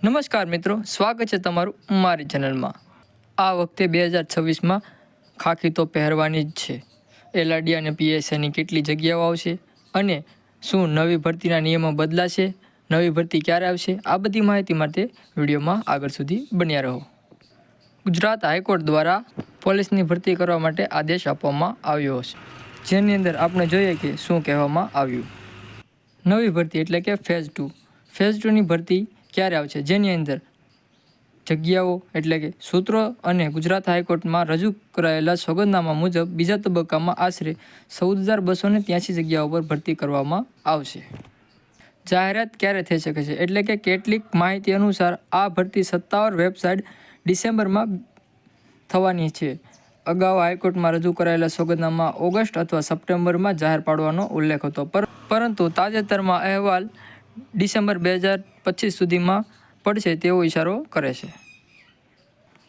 નમસ્કાર મિત્રો, સ્વાગત છે તમારું મારી ચેનલમાં। આ વખતે 2026માં ખાખી તો પહેરવાની જ છે। એલઆરડી અને પીએસઆઈની કેટલી જગ્યાઓ આવશે અને શું નવી ભરતીના નિયમો બદલાશે, નવી ભરતી ક્યારે આવશે, આ બધી માહિતી માટે વિડીયોમાં આગળ સુધી બન્યા રહો। ગુજરાત હાઈકોર્ટ દ્વારા પોલીસની ભરતી કરવા માટે આદેશ આપવામાં આવ્યો છે, જેની અંદર આપણે જોઈએ કે શું કહેવામાં આવ્યું। નવી ભરતી એટલે કે ફેઝ 2। ફેઝ 2ની ભરતી ક્યારે આવશે, જેની અંદર જગ્યાઓ એટલે કે સૂત્રો અને ગુજરાત હાઈકોર્ટમાં રજૂ કરાયેલા સોગંદનામા મુજબ બીજા તબક્કામાં આશરે 14,283 જગ્યાઓ પર ભરતી કરવામાં આવશે। જાહેરાત ક્યારે થઈ શકે છે, એટલે કે કેટલીક માહિતી અનુસાર આ ભરતી સત્તાવાર વેબસાઇટ ડિસેમ્બરમાં થવાની છે। અગાઉ હાઈકોર્ટમાં રજૂ કરાયેલા સોગંદનામા ઓગસ્ટ અથવા સપ્ટેમ્બરમાં જાહેર પાડવાનો ઉલ્લેખ હતો, પરંતુ તાજેતરમાં અહેવાલ ડિસેમ્બર 2025 સુધીમાં પડશે તેવો ઇશારો કરે છે।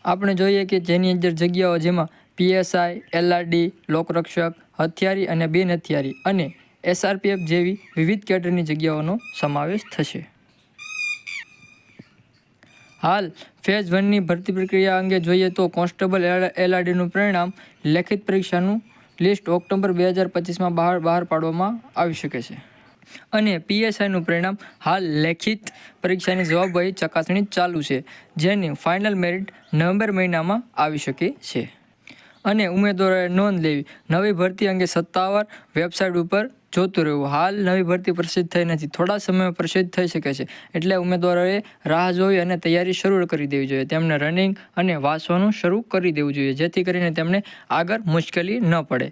આપણે જોઈએ કે જેની અંદર જગ્યાઓ જેમાં પીએસઆઈ, એલઆરડી, લોકરક્ષક, હથિયારી અને બિન હથિયારી અને એસઆરપીએફ જેવી વિવિધ કેડરની જગ્યાઓનો સમાવેશ થશે। હાલ ફેઝ 1ની ભરતી પ્રક્રિયા અંગે જોઈએ તો કોન્સ્ટેબલ એલઆરડીનું પરિણામ લેખિત પરીક્ષાનું લિસ્ટ ઓક્ટોબર 2025માં બહાર પાડવામાં આવી શકે છે અને પીએસઆઈનું પરિણામ હાલ લેખિત પરીક્ષાની જવાબવાહી ચકાસણી ચાલુ છે, જેની ફાઇનલ મેરિટ નવેમ્બર મહિનામાં આવી શકે છે અને ઉમેદવારોએ નોંધ લેવી, નવી ભરતી અંગે સત્તાવાર વેબસાઇટ ઉપર જોતું રહેવું। હાલ નવી ભરતી પ્રસિદ્ધ થઈ નથી, થોડા સમયમાં પ્રસિદ્ધ થઈ શકે છે, એટલે ઉમેદવારોએ રાહ જોઈ અને તૈયારી શરૂ કરી દેવી જોઈએ। તેમને રનિંગ અને વાંચવાનું શરૂ કરી દેવું જોઈએ, જેથી કરીને તેમને આગળ મુશ્કેલી ન પડે।